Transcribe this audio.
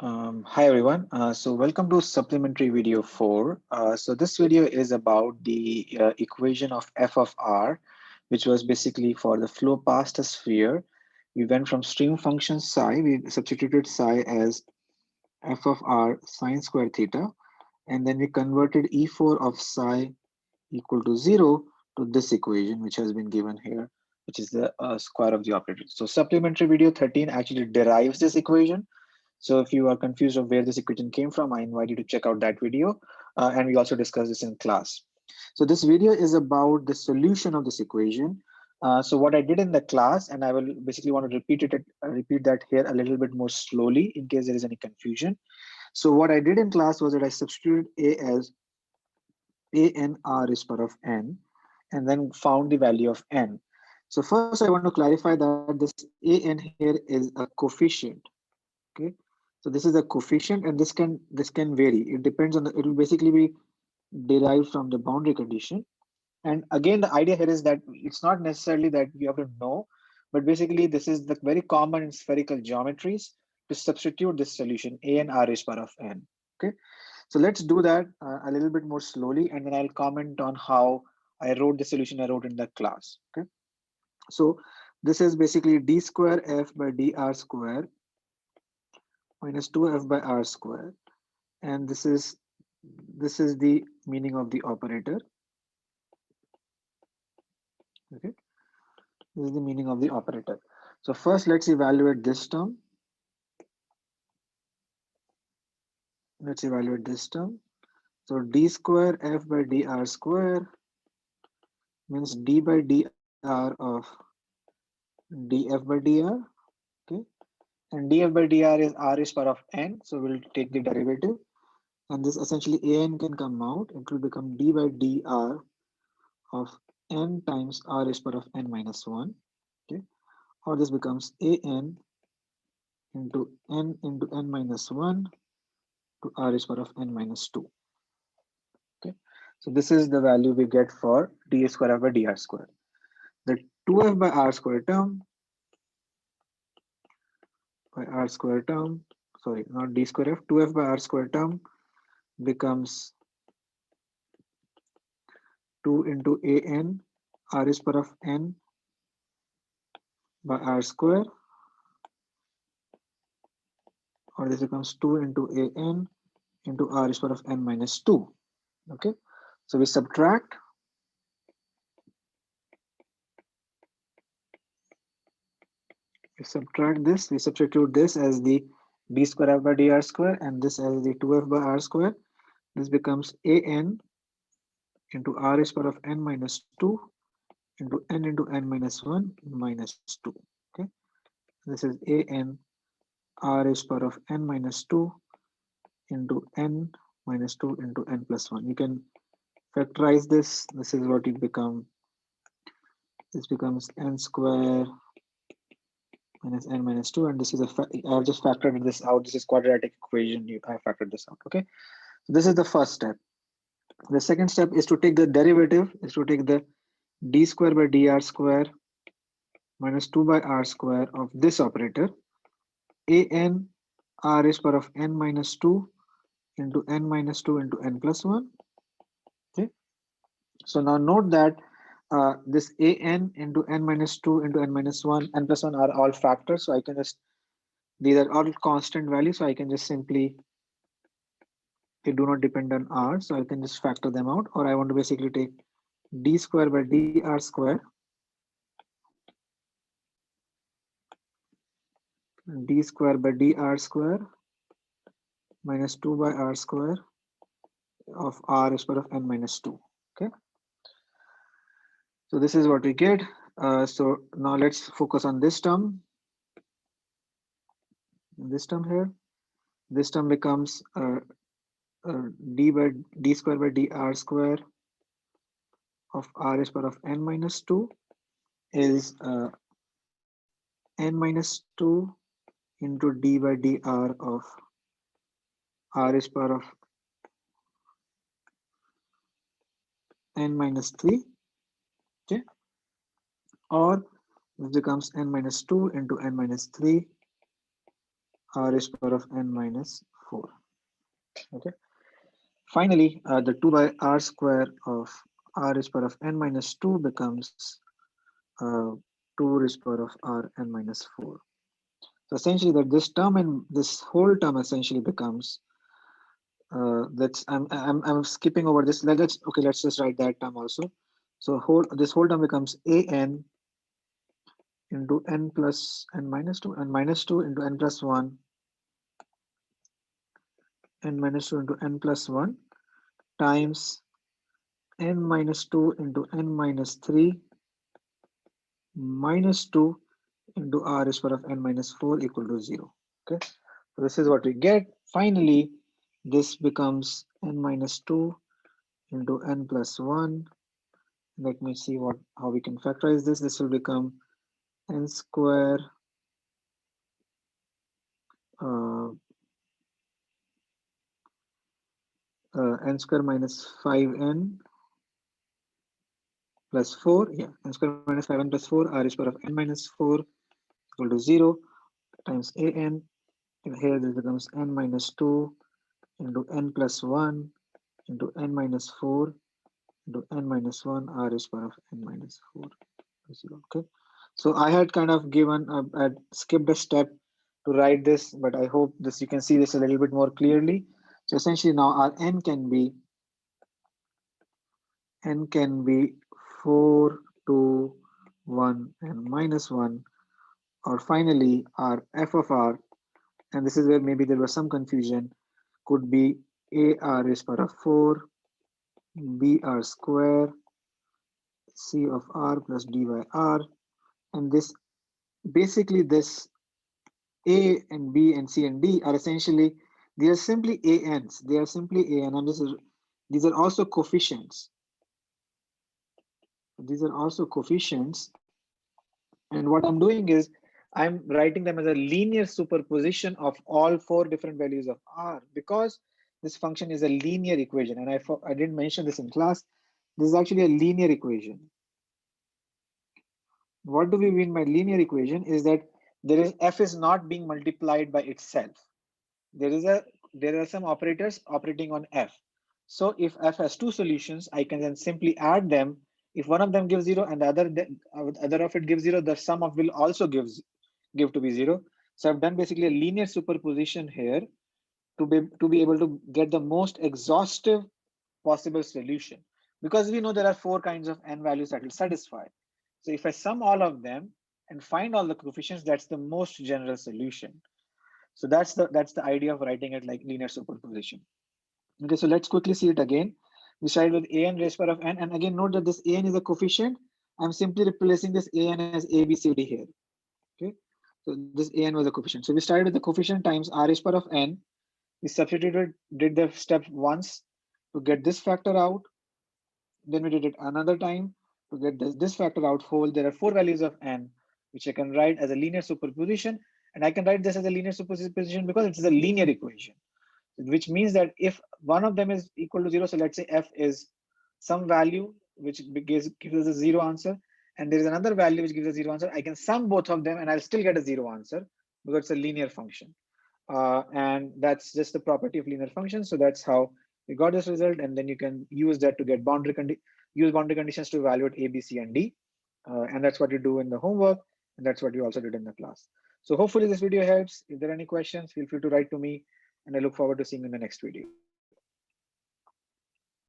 Hi everyone. So welcome to supplementary video 4. So this video is about the equation of f of r, which was basically for the flow past a sphere. We went from stream function psi, we substituted psi as f of r sine square theta, and then we converted E4 of psi equal to 0 to this equation, which has been given here, which is the square of the operator. So supplementary video 13 actually derives this equation. So if you are confused of where this equation came from, I invite you to check out that video. And we also discussed this in class. So this video is about the solution of this equation. So what I did in the class, and I will basically want to repeat that here a little bit more slowly in case there is any confusion. So what I did in class was that I substituted A as a n r is power of n, and then found the value of n. So first I want to clarify that this a n here is a coefficient. Okay, so this is a coefficient, and this can vary. It depends on it will basically be derived from the boundary condition. And again, the idea here is that it's not necessarily that you have to know, but basically this is the very common in spherical geometries to substitute this solution a n r is power of n. Okay, so let's do that a little bit more slowly, and then I'll comment on how I wrote the solution I wrote in the class. Okay, so this is basically d square f by dr square minus 2f by r square, and this is the meaning of the operator. Okay, this is the meaning of the operator. So first let's evaluate this term. Let's evaluate this term. So d square f by dr square means d by dr of df by dr. Okay, and df by dr is r is power of n, so we'll take the derivative, and this essentially an can come out. It will become d by dr of n times r is power of n minus 1. Okay, or this becomes an into n minus 1 to r is power of n minus 2. Okay, so this is the value we get for d square f by dr square. The 2f by r square term, sorry, not d square f, 2f by r square term becomes 2 into an r is power of n by r square, or this becomes 2 into an into r is power of n minus 2. Okay, so we subtract this, we substitute this as the d square f by dr square and this as the 2f by r square. This becomes an into r is power of n minus 2 into n minus 1 minus 2. Okay, this is an r is power of n minus 2 into n minus 2 into n plus 1. You can factorize this. This is what it become. This becomes n square minus n minus 2, and this is I've just factored this out. This is quadratic equation. I factored this out. Okay, so this is the first step. The second step is to take the derivative, is to take the d square by dr square minus 2 by r square of this operator, an r is power of n minus 2 into n minus 2 into n plus 1. Okay, so now note that this an into n minus 2 into n minus 1, n plus 1 are all factors. So I can just, these are all constant values. So I can just simply, they do not depend on r. So I can just factor them out, or I want to basically take d square by dr square, d square by dr square minus 2 by r square of r is power of n minus 2. Okay, so this is what we get. So now let's focus on this term. This term here, this term becomes d square by dr square of r is power of n minus 2 is n minus 2 into d by dr of r is power of n minus 3. Okay, or this becomes n minus 2 into n minus 3 r raised power of n minus 4. Okay. Finally, the 2 by r square of r raised power of n minus 2 becomes 2 raised power of r n minus 4. So essentially that this term and this whole term essentially becomes let's I'm skipping over this. Let's okay, let's just write that term also. So this whole term becomes an into n plus n minus 2 and minus 2 into n plus 1 n minus 2 into n plus 1 times n minus 2 into n minus 3 minus 2 into r is power of n minus 4 equal to 0. Okay, so this is what we get. Finally, this becomes n minus 2 into n plus 1. Let me see what how we can factorize this. This will become n square uh, n square minus 5n plus 4. Yeah, n square minus 5n plus 4 r is power of n minus 4 equal to 0 times an. And here this becomes n minus 2 into n plus 1 into n minus 4 into n minus 1 r is power of n minus 4 to 0. Okay, so I had kind of given I skipped a step to write this, but I hope this you can see this a little bit more clearly. So essentially now our n can be 4, 2, 1 and minus 1, or finally our f of r, and this is where maybe there was some confusion, could be ar raised power of 4 br square c of r plus d by r. And this basically this a and b and c and d are essentially, they are simply ans, they are simply an, and these are also coefficients. These are also coefficients, and what I'm doing is I'm writing them as a linear superposition of all four different values of r, because this function is a linear equation, and I didn't mention this in class. This is actually a linear equation. What do we mean by linear equation is that f is not being multiplied by itself. There are some operators operating on f. So if f has two solutions, I can then simply add them. If one of them gives 0 and the other of it gives 0, the sum of will also give to be 0. So I've done basically a linear superposition here to be able to get the most exhaustive possible solution, because we know there are four kinds of n values that will satisfy. So if I sum all of them and find all the coefficients, that's the most general solution. So that's the idea of writing it like linear superposition. Okay, so let's quickly see it again. We started with an raised power of n, and again note that this an is a coefficient. I'm simply replacing this an as a b c d here. Okay, so this an was a coefficient. So we started with the coefficient times r raised power of n. We substituted, did the step once to get this factor out. Then we did it another time to get this factor out whole. There are four values of n, which I can write as a linear superposition. And I can write this as a linear superposition because it's a linear equation, which means that if one of them is equal to 0, so let's say f is some value which gives us a 0 answer, and there is another value which gives a 0 answer, I can sum both of them and I'll still get a 0 answer because it's a linear function. And that's just the property of linear functions. So that's how we got this result, and then you can use that to get use boundary conditions to evaluate a, b, c, and d. And that's what you do in the homework, and that's what you also did in the class. So hopefully this video helps. If there are any questions, feel free to write to me, and I look forward to seeing you in the next video.